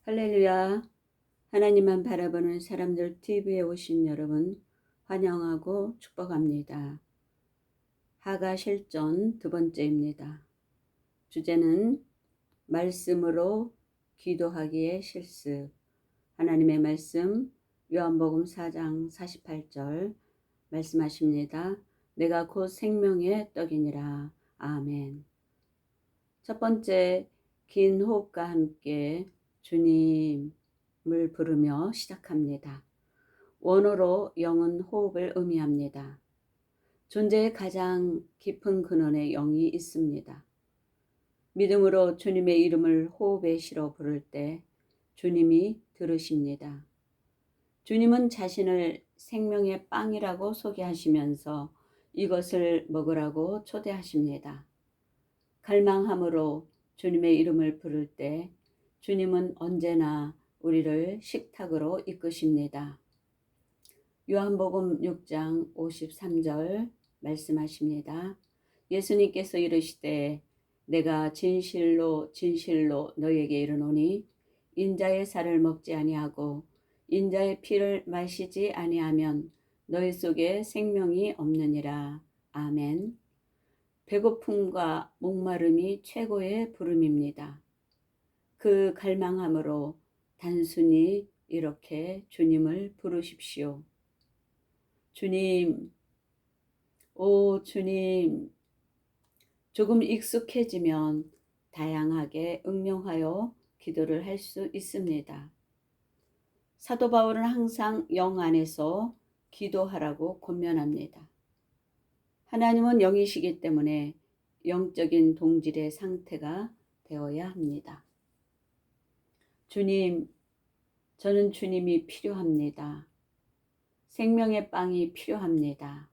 할렐루야. 하나님만 바라보는 사람들 TV에 오신 여러분 환영하고 축복합니다. 하가 실전 두 번째입니다. 주제는 말씀으로 기도하기의 실습. 하나님의 말씀 요한복음 4장 48절 말씀하십니다. 내가 곧 생명의 떡이니라. 아멘. 첫 번째, 긴 호흡과 함께 주님을 부르며 시작합니다. 원어로 영은 호흡을 의미합니다. 존재의 가장 깊은 근원에 영이 있습니다. 믿음으로 주님의 이름을 호흡에 실어 부를 때 주님이 들으십니다. 주님은 자신을 생명의 빵이라고 소개하시면서 이것을 먹으라고 초대하십니다. 갈망함으로 주님의 이름을 부를 때 주님은 언제나 우리를 식탁으로 이끄십니다. 요한복음 6장 53절 말씀하십니다. 예수님께서 이르시되 내가 진실로 진실로 너희에게 이르노니 인자의 살을 먹지 아니하고 인자의 피를 마시지 아니하면 너희 속에 생명이 없느니라. 아멘. 배고픔과 목마름이 최고의 부름입니다. 그 갈망함으로 단순히 이렇게 주님을 부르십시오. 주님, 오 주님, 조금 익숙해지면 다양하게 응용하여 기도를 할 수 있습니다. 사도 바울은 항상 영 안에서 기도하라고 권면합니다. 하나님은 영이시기 때문에 영적인 동질의 상태가 되어야 합니다. 주님, 저는 주님이 필요합니다. 생명의 빵이 필요합니다.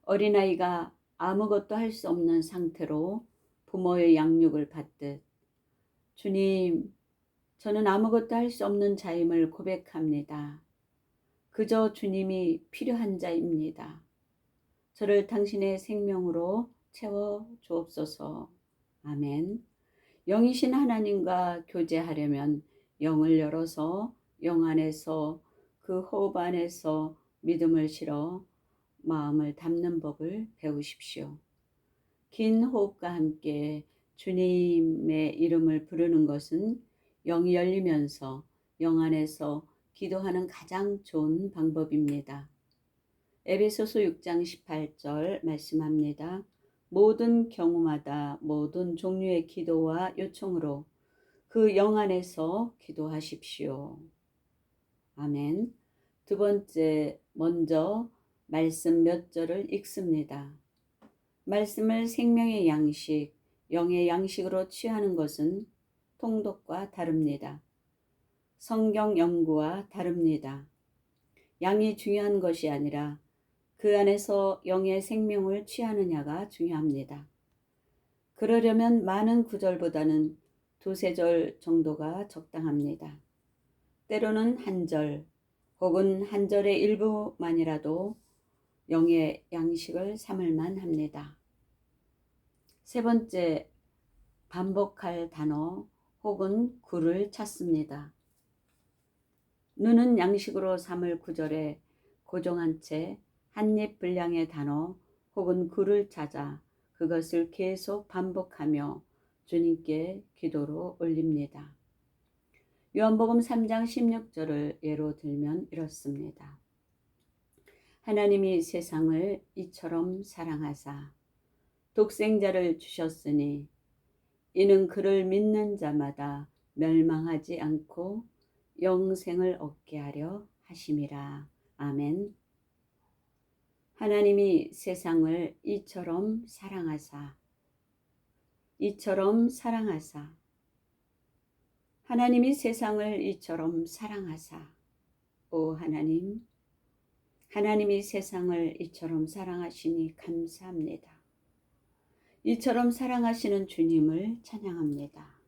어린아이가 아무것도 할 수 없는 상태로 부모의 양육을 받듯 주님, 저는 아무것도 할 수 없는 자임을 고백합니다. 그저 주님이 필요한 자입니다. 저를 당신의 생명으로 채워 주옵소서. 아멘. 영이신 하나님과 교제하려면 영을 열어서 영 안에서 그 호흡 안에서 믿음을 실어 마음을 담는 법을 배우십시오. 긴 호흡과 함께 주님의 이름을 부르는 것은 영이 열리면서 영 안에서 기도하는 가장 좋은 방법입니다. 에베소서 6장 18절 말씀합니다. 모든 경우마다 모든 종류의 기도와 요청으로 그 영 안에서 기도하십시오. 아멘. 두 번째, 먼저 말씀 몇 절을 읽습니다. 말씀을 생명의 양식, 영의 양식으로 취하는 것은 통독과 다릅니다. 성경 연구와 다릅니다. 양이 중요한 것이 아니라 그 안에서 영의 생명을 취하느냐가 중요합니다. 그러려면 많은 구절보다는 두세 절 정도가 적당합니다. 때로는 한 절 혹은 한 절의 일부만이라도 영의 양식을 삼을 만합니다. 세 번째, 반복할 단어 혹은 구를 찾습니다. 눈은 양식으로 삼을 구절에 고정한 채 한 입 분량의 단어 혹은 구를 찾아 그것을 계속 반복하며 주님께 기도로 올립니다. 요한복음 3장 16절을 예로 들면 이렇습니다. 하나님이 세상을 이처럼 사랑하사 독생자를 주셨으니 이는 그를 믿는 자마다 멸망하지 않고 영생을 얻게 하려 하심이라. 아멘. 하나님이 세상을 이처럼 사랑하사 하나님이 세상을 이처럼 사랑하사 오 하나님, 하나님이 세상을 이처럼 사랑하시니 감사합니다. 이처럼 사랑하시는 주님을 찬양합니다.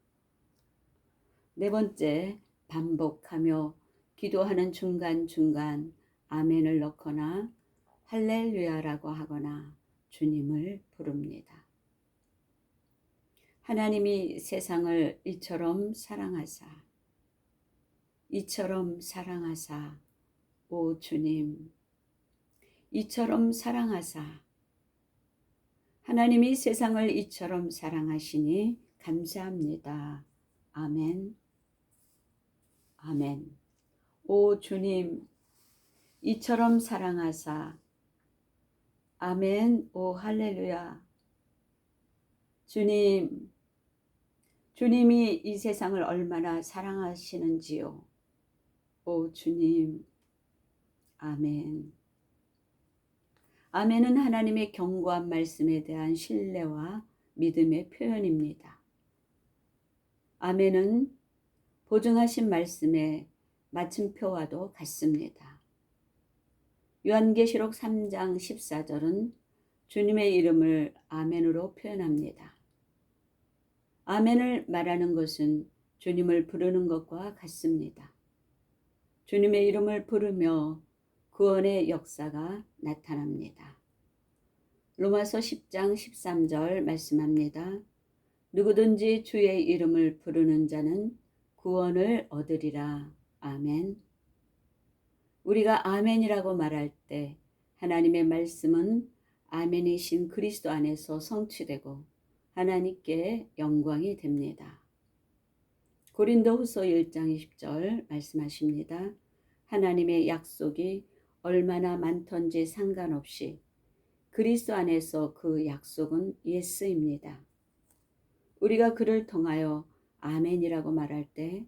네 번째, 반복하며 기도하는 중간중간 아멘을 넣거나 할렐루야라고 하거나 주님을 부릅니다. 하나님이 세상을 이처럼 사랑하사 이처럼 사랑하사 오 주님, 이처럼 사랑하사 하나님이 세상을 이처럼 사랑하시니 감사합니다. 아멘. 아멘. 오 주님, 이처럼 사랑하사 아멘. 오 할렐루야. 주님, 주님이 이 세상을 얼마나 사랑하시는지요. 오 주님, 아멘. 아멘은 하나님의 견고한 말씀에 대한 신뢰와 믿음의 표현입니다. 아멘은 보증하신 말씀의 마침표와도 같습니다. 요한계시록 3장 14절은 주님의 이름을 아멘으로 표현합니다. 아멘을 말하는 것은 주님을 부르는 것과 같습니다. 주님의 이름을 부르며 구원의 역사가 나타납니다. 로마서 10장 13절 말씀합니다. 누구든지 주의 이름을 부르는 자는 구원을 얻으리라. 아멘. 우리가 아멘이라고 말할 때 하나님의 말씀은 아멘이신 그리스도 안에서 성취되고 하나님께 영광이 됩니다. 고린도후서 1장 20절 말씀하십니다. 하나님의 약속이 얼마나 많던지 상관없이 그리스도 안에서 그 약속은 예스입니다. 우리가 그를 통하여 아멘이라고 말할 때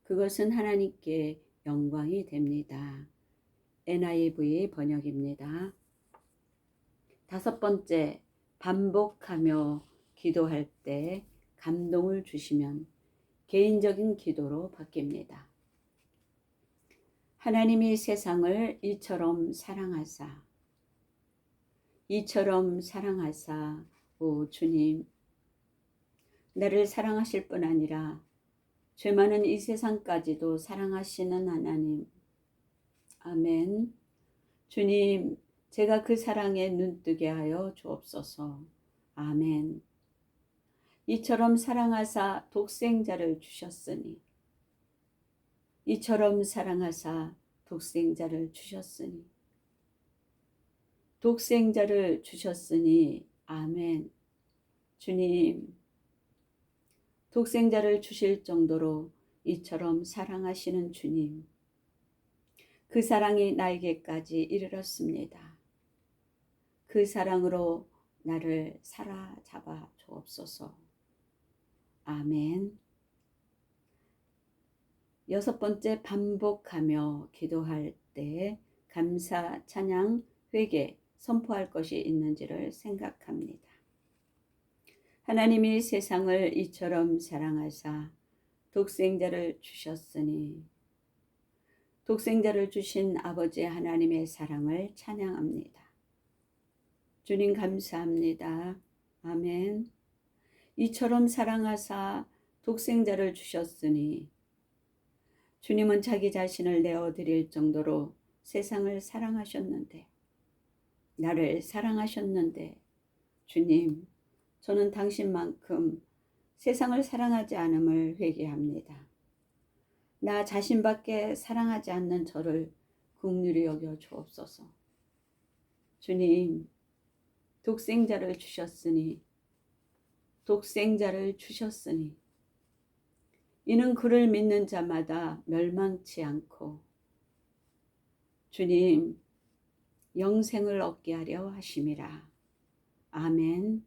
그것은 하나님께 영광이 됩니다. NIV 번역입니다. 다섯 번째, 반복하며 기도할 때 감동을 주시면 개인적인 기도로 바뀝니다. 하나님이 세상을 이처럼 사랑하사 오 주님, 나를 사랑하실 뿐 아니라 죄 많은 이 세상까지도 사랑하시는 하나님. 아멘. 주님, 제가 그 사랑에 눈뜨게 하여 주옵소서. 아멘. 이처럼 사랑하사 독생자를 주셨으니 독생자를 주셨으니 아멘. 주님, 독생자를 주실 정도로 이처럼 사랑하시는 주님, 그 사랑이 나에게까지 이르렀습니다. 그 사랑으로 나를 사로잡아 주옵소서. 아멘. 여섯 번째, 반복하며 기도할 때 감사, 찬양, 회개, 선포할 것이 있는지를 생각합니다. 하나님이 세상을 이처럼 사랑하사 독생자를 주셨으니 독생자를 주신 아버지 하나님의 사랑을 찬양합니다. 주님 감사합니다. 아멘. 이처럼 사랑하사 독생자를 주셨으니 주님은 자기 자신을 내어드릴 정도로 세상을 사랑하셨는데, 나를 사랑하셨는데, 주님, 저는 당신만큼 세상을 사랑하지 않음을 회개합니다. 나 자신밖에 사랑하지 않는 저를 긍휼히 여겨 주옵소서. 주님, 독생자를 주셨으니 이는 그를 믿는 자마다 멸망치 않고 주님, 영생을 얻게 하려 하심이라. 아멘.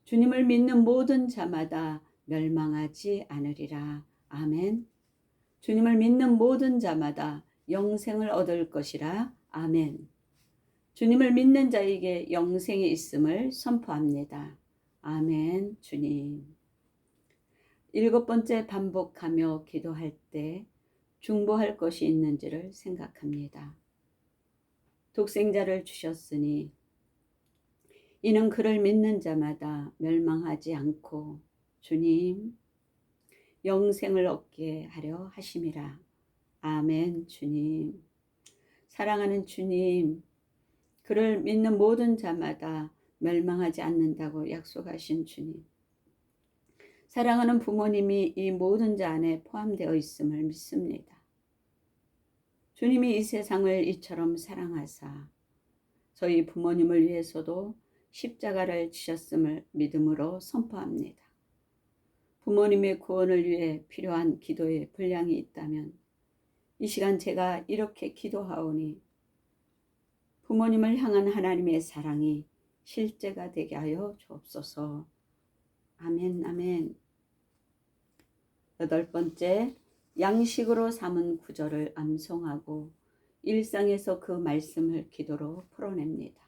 주님을 믿는 모든 자마다 멸망하지 않으리라. 아멘. 주님을 믿는 모든 자마다 영생을 얻을 것이라. 아멘. 주님을 믿는 자에게 영생이 있음을 선포합니다. 아멘. 주님. 일곱 번째, 반복하며 기도할 때 중보할 것이 있는지를 생각합니다. 독생자를 주셨으니 이는 그를 믿는 자마다 멸망하지 않고 주님, 영생을 얻게 하려 하심이라. 아멘. 주님. 사랑하는 주님, 그를 믿는 모든 자마다 멸망하지 않는다고 약속하신 주님. 사랑하는 부모님이 이 모든 자 안에 포함되어 있음을 믿습니다. 주님이 이 세상을 이처럼 사랑하사 저희 부모님을 위해서도 십자가를 지셨음을 믿음으로 선포합니다. 부모님의 구원을 위해 필요한 기도의 분량이 있다면 이 시간 제가 이렇게 기도하오니 부모님을 향한 하나님의 사랑이 실제가 되게 하여 주옵소서. 아멘, 아멘. 8번째, 양식으로 삼은 구절을 암송하고 일상에서 그 말씀을 기도로 풀어냅니다.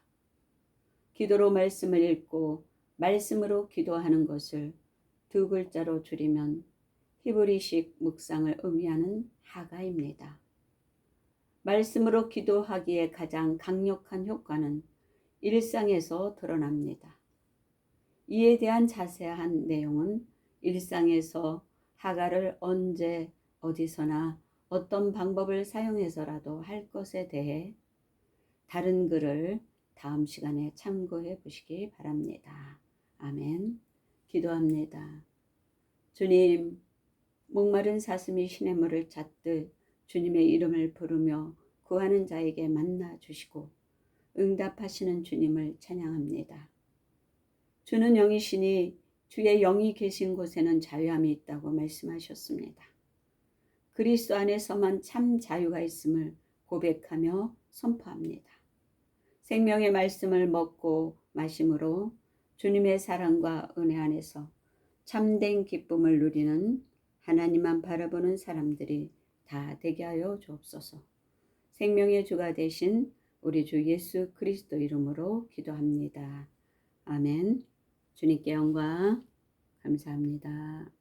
기도로 말씀을 읽고 말씀으로 기도하는 것을 2글자로 줄이면 히브리식 묵상을 의미하는 하가입니다. 말씀으로 기도하기에 가장 강력한 효과는 일상에서 드러납니다. 이에 대한 자세한 내용은 일상에서 하가를 언제 어디서나 어떤 방법을 사용해서라도 할 것에 대해 다른 글을 다음 시간에 참고해 보시기 바랍니다. 아멘. 기도합니다. 주님, 목마른 사슴이 시냇물을 찾듯 주님의 이름을 부르며 구하는 자에게 만나 주시고 응답하시는 주님을 찬양합니다. 주는 영이시니 주의 영이 계신 곳에는 자유함이 있다고 말씀하셨습니다. 그리스도 안에서만 참 자유가 있음을 고백하며 선포합니다. 생명의 말씀을 먹고 마심으로 주님의 사랑과 은혜 안에서 참된 기쁨을 누리는 하나님만 바라보는 사람들이 다 되게 하여 주옵소서. 생명의 주가 되신 우리 주 예수 그리스도 이름으로 기도합니다. 아멘. 주님께 영광 감사합니다.